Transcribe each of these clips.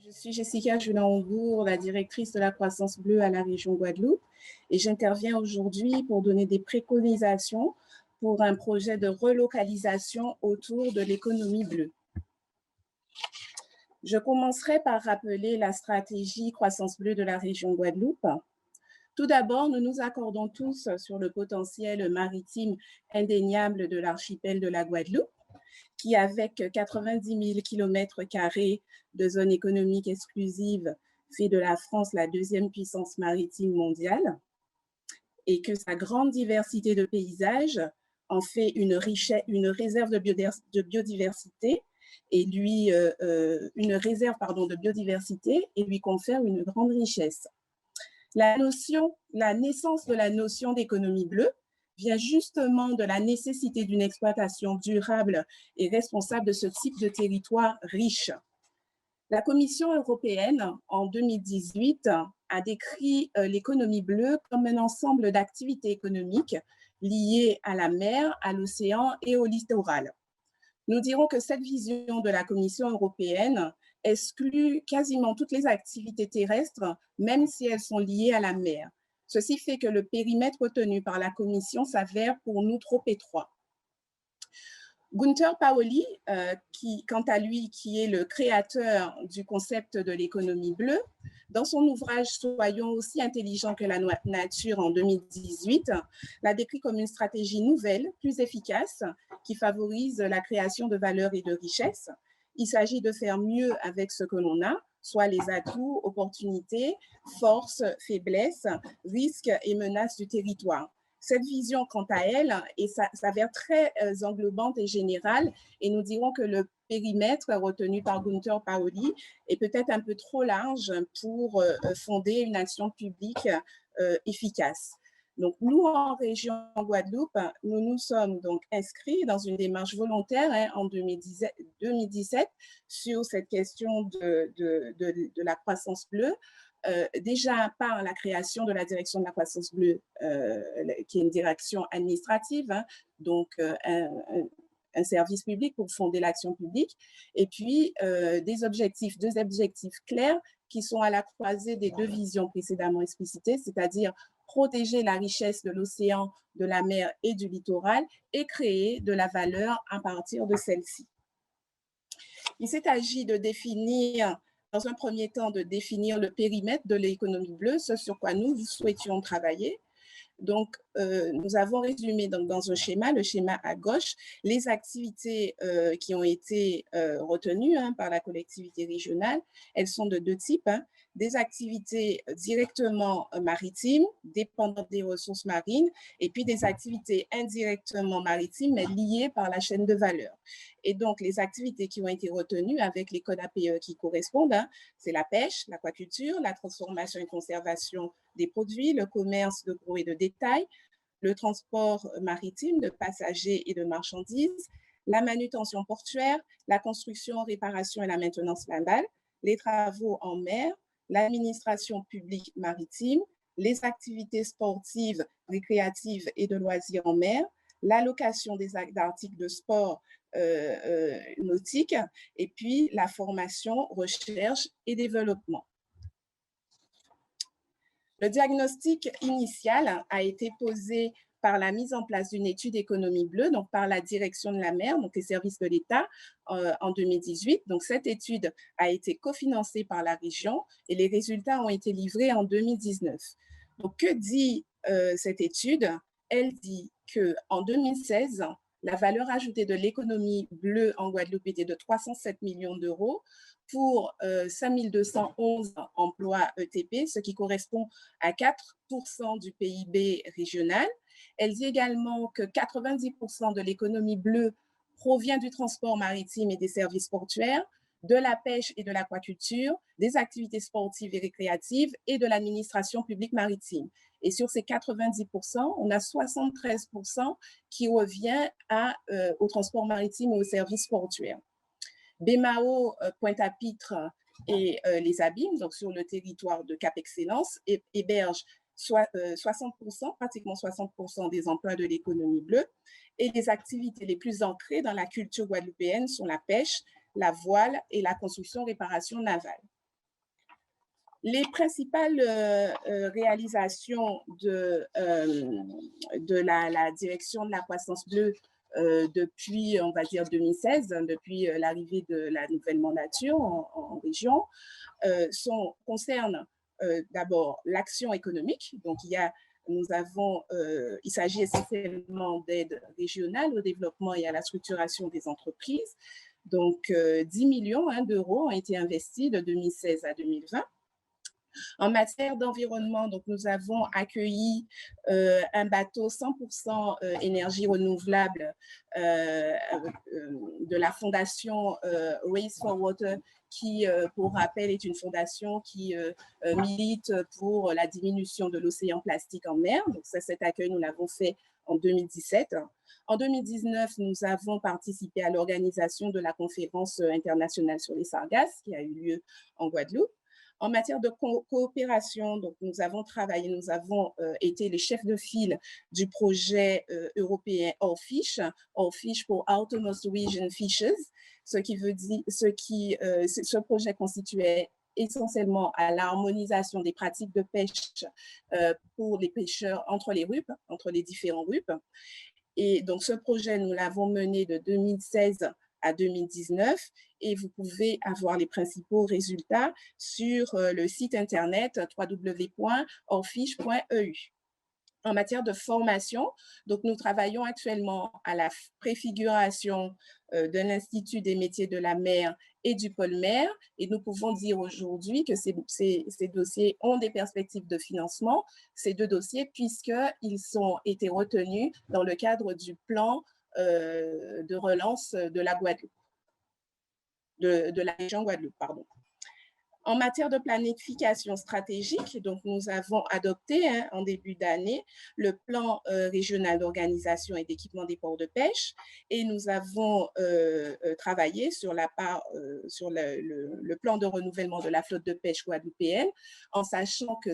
Je suis Jessica Julien-Hambourg, la directrice de la croissance bleue à la région Guadeloupe, et j'interviens aujourd'hui pour donner des préconisations pour un projet de relocalisation autour de l'économie bleue. Je commencerai par rappeler la stratégie croissance bleue de la région Guadeloupe. Tout d'abord, nous nous accordons tous sur le potentiel maritime indéniable de l'archipel de la Guadeloupe, qui, avec 90 000 km² de zone économique exclusive, fait de la France la deuxième puissance maritime mondiale, et que sa grande diversité de paysages en fait une réserve de biodiversité et lui de biodiversité et lui confère une grande richesse. La naissance de la notion d'économie bleue vient justement de la nécessité d'une exploitation durable et responsable de ce type de territoire riche. La Commission européenne, en 2018, a décrit l'économie bleue comme un ensemble d'activités économiques liées à la mer, à l'océan et au littoral. Nous dirons que cette vision de la Commission européenne exclut quasiment toutes les activités terrestres, même si elles sont liées à la mer. Ceci fait que le périmètre retenu par la Commission s'avère pour nous trop étroit. Gunther Paoli, quant à lui, qui est le créateur du concept de l'économie bleue, dans son ouvrage « Soyons aussi intelligents que la nature » en 2018, l'a décrit comme une stratégie nouvelle, plus efficace, qui favorise la création de valeur et de richesse. Il s'agit de faire mieux avec ce que l'on a, soit les atouts, opportunités, forces, faiblesses, risques et menaces du territoire. Cette vision, quant à elle, s'avère très englobante et générale, et nous dirons que le périmètre retenu par Gunther Paoli est peut-être un peu trop large pour fonder une action publique efficace. Donc, nous, en région Guadeloupe, nous nous sommes donc inscrits dans une démarche volontaire en 2017 sur cette question de la croissance bleue, déjà par la création de la direction de la croissance bleue, qui est une direction administrative, donc un service public pour fonder l'action publique, et puis deux objectifs clairs qui sont à la croisée des deux visions précédemment explicitées, c'est-à-dire protéger la richesse de l'océan, de la mer et du littoral et créer de la valeur à partir de celle-ci. Il s'est agi de définir, dans un premier temps, de définir le périmètre de l'économie bleue, ce sur quoi nous souhaitions travailler. Donc, nous avons résumé dans un schéma, le schéma à gauche, les activités qui ont été retenues par la collectivité régionale. Elles sont de deux types, des activités directement maritimes, dépendantes des ressources marines, et puis des activités indirectement maritimes, mais liées par la chaîne de valeur. Et donc, les activités qui ont été retenues avec les codes APE qui correspondent, c'est la pêche, l'aquaculture, la transformation et conservation des produits, le commerce de gros et de détail, le transport maritime de passagers et de marchandises, la manutention portuaire, la construction, réparation et la maintenance navale, les travaux en mer, l'administration publique maritime, les activités sportives, récréatives et de loisirs en mer, l'allocation des articles de sport nautique, et puis la formation, recherche et développement. Le diagnostic initial a été posé par la mise en place d'une étude économie bleue, donc par la direction de la mer, donc les services de l'État, en 2018. Donc cette étude a été cofinancée par la région et les résultats ont été livrés en 2019. Donc que dit cette étude? Elle dit qu'en 2016, la valeur ajoutée de l'économie bleue en Guadeloupe était de 307 millions d'euros pour 5 211 emplois ETP, ce qui correspond à 4% du PIB régional. Elle dit également que 90% de l'économie bleue provient du transport maritime et des services portuaires, de la pêche et de l'aquaculture, des activités sportives et récréatives et de l'administration publique maritime. Et sur ces 90%, on a 73% qui revient au transport maritime et aux services portuaires. BMAO, Pointe-à-Pitre et les Abîmes, donc sur le territoire de Cap-Excellence, hébergent 60%, pratiquement 60% des emplois de l'économie bleue. Et les activités les plus ancrées dans la culture guadeloupéenne sont la pêche, la voile et la construction-réparation navale. Les principales réalisations de la direction de la croissance bleue depuis, on va dire, 2016, depuis l'arrivée de la nouvelle mandature en région, concernent d'abord l'action économique. Donc, il s'agit essentiellement d'aide régionale au développement et à la structuration des entreprises. Donc, 10 millions d'euros ont été investis de 2016 à 2020. En matière d'environnement, donc nous avons accueilli un bateau 100% énergie renouvelable de la fondation Race for Water, qui, pour rappel, est une fondation qui milite pour la diminution de l'océan plastique en mer. Donc cet accueil, nous l'avons fait en 2017. En 2019, nous avons participé à l'organisation de la conférence internationale sur les sargasses qui a eu lieu en Guadeloupe. En matière de coopération, donc nous avons travaillé, nous avons été les chefs de file du projet européen ORFISH pour Outermost Region Fishes, ce projet constituait essentiellement à l'harmonisation des pratiques de pêche pour les pêcheurs entre les RUP, entre les différents RUP. Et donc ce projet, nous l'avons mené de 2016 à 2019 et vous pouvez avoir les principaux résultats sur le site internet www.orfish.eu. En matière de formation, donc nous travaillons actuellement à la préfiguration de l'Institut des métiers de la mer et du pôle mer et nous pouvons dire aujourd'hui que ces dossiers ont des perspectives de financement, ces deux dossiers, puisqu'ils ont été retenus dans le cadre du plan de relance de la Guadeloupe, de la région Guadeloupe, pardon. En matière de planification stratégique, donc nous avons adopté en début d'année le plan régional d'organisation et d'équipement des ports de pêche et nous avons travaillé sur le plan de renouvellement de la flotte de pêche guadeloupéenne en sachant que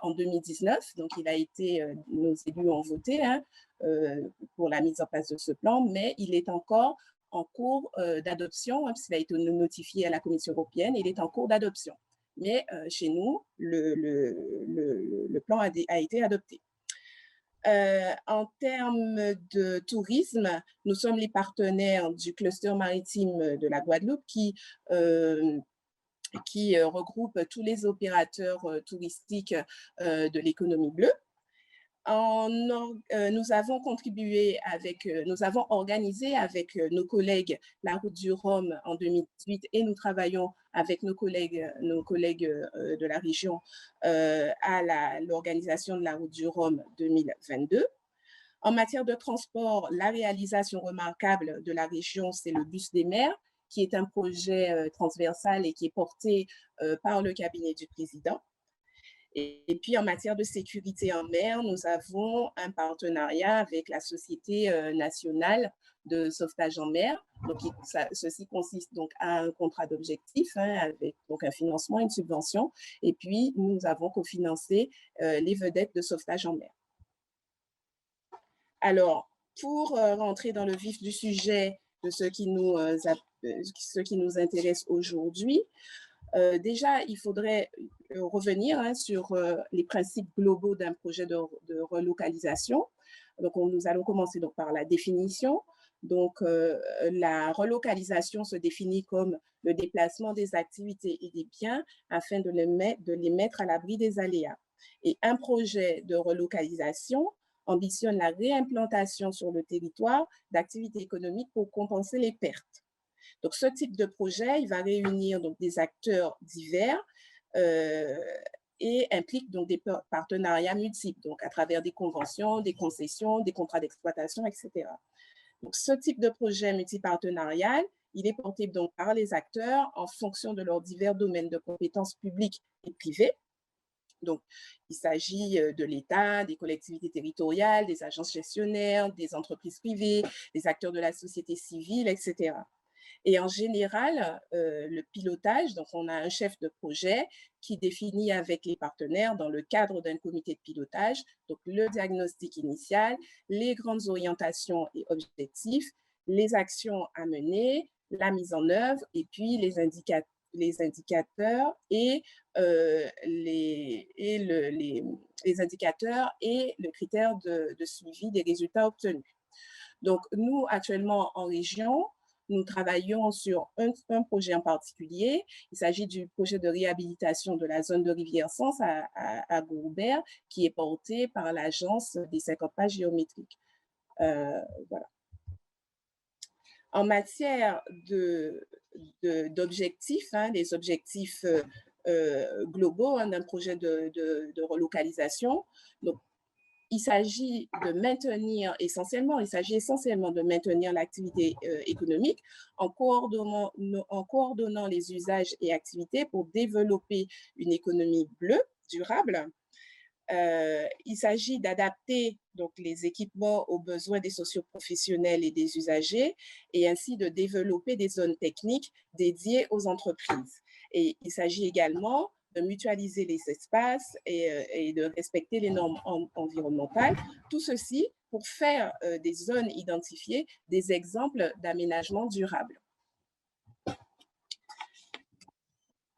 en 2019, donc il a été, nos élus ont voté pour la mise en place de ce plan, mais il est encore en cours d'adoption, puisqu'il a été notifié à la Commission européenne, il est en cours d'adoption. Mais chez nous, le plan a été adopté. En termes de tourisme, nous sommes les partenaires du cluster maritime de la Guadeloupe qui regroupe tous les opérateurs touristiques de l'économie bleue. Nous avons organisé avec nos collègues la Route du Rhum en 2018 et nous travaillons avec nos collègues de la région à l'organisation de la Route du Rhum 2022. En matière de transport, la réalisation remarquable de la région, c'est le Bus des mers, qui est un projet transversal et qui est porté par le cabinet du président. Et puis, en matière de sécurité en mer, nous avons un partenariat avec la Société nationale de sauvetage en mer. Donc, ceci consiste donc à un contrat d'objectif avec donc un financement, une subvention. Et puis, nous avons cofinancé les vedettes de sauvetage en mer. Alors, pour rentrer dans le vif du sujet de ce qui nous intéresse aujourd'hui, déjà, il faudrait revenir sur les principes globaux d'un projet de relocalisation. Donc, nous allons commencer donc par la définition. Donc, la relocalisation se définit comme le déplacement des activités et des biens afin de les mettre à l'abri des aléas. Et un projet de relocalisation ambitionne la réimplantation sur le territoire d'activités économiques pour compenser les pertes. Donc, ce type de projet, il va réunir donc, des acteurs divers et implique donc des partenariats multiples, donc à travers des conventions, des concessions, des contrats d'exploitation, etc. Donc, ce type de projet multipartenarial, il est porté donc par les acteurs en fonction de leurs divers domaines de compétences publiques et privées. Donc, il s'agit de l'État, des collectivités territoriales, des agences gestionnaires, des entreprises privées, des acteurs de la société civile, etc. Et en général, le pilotage, donc on a un chef de projet qui définit avec les partenaires dans le cadre d'un comité de pilotage, donc le diagnostic initial, les grandes orientations et objectifs, les actions à mener, la mise en œuvre et puis les les indicateurs et, les indicateurs et le critère de suivi des résultats obtenus. Donc, nous, actuellement, en région, nous travaillons sur un projet en particulier. Il s'agit du projet de réhabilitation de la zone de Rivière-Sens à Gourbert, qui est porté par l'Agence des 50 pages géométriques. Voilà. En matière d'objectifs, les objectifs globaux d'un projet de relocalisation, donc, il s'agit essentiellement de maintenir l'activité économique en coordonnant les usages et activités pour développer une économie bleue, durable. Il s'agit d'adapter donc les équipements aux besoins des socioprofessionnels et des usagers et ainsi de développer des zones techniques dédiées aux entreprises. Et il s'agit également de mutualiser les espaces et de respecter les normes environnementales. Tout ceci pour faire des zones identifiées des exemples d'aménagement durable.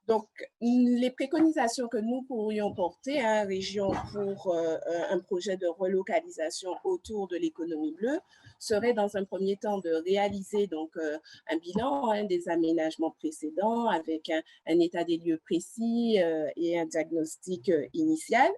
Donc, les préconisations que nous pourrions porter à région pour un projet de relocalisation autour de l'économie bleue serait dans un premier temps de réaliser donc, un bilan des aménagements précédents avec un état des lieux précis et un diagnostic initial,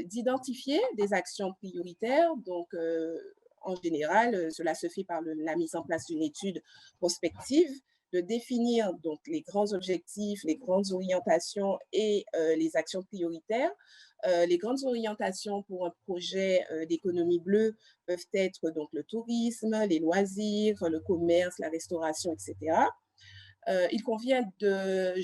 d'identifier des actions prioritaires, donc en général, cela se fait par la mise en place d'une étude prospective, de définir donc les grands objectifs, les grandes orientations et les actions prioritaires. Les grandes orientations pour un projet d'économie bleue peuvent être donc le tourisme, les loisirs, le commerce, la restauration, etc. Il convient de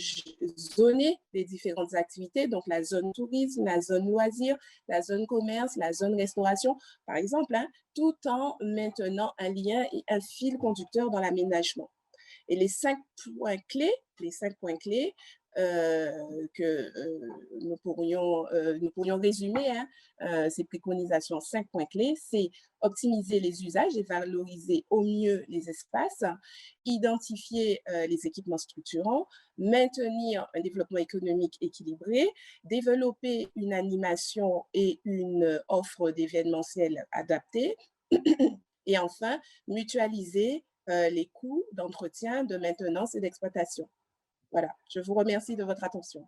zoner les différentes activités, donc la zone tourisme, la zone loisirs, la zone commerce, la zone restauration, par exemple, tout en maintenant un lien et un fil conducteur dans l'aménagement. Et les 5 points clés que nous pourrions résumer, ces préconisations en 5 points clés, c'est optimiser les usages et valoriser au mieux les espaces, identifier les équipements structurants, maintenir un développement économique équilibré, développer une animation et une offre d'événementiel adaptée, et enfin, mutualiser les coûts d'entretien, de maintenance et d'exploitation. Voilà, je vous remercie de votre attention.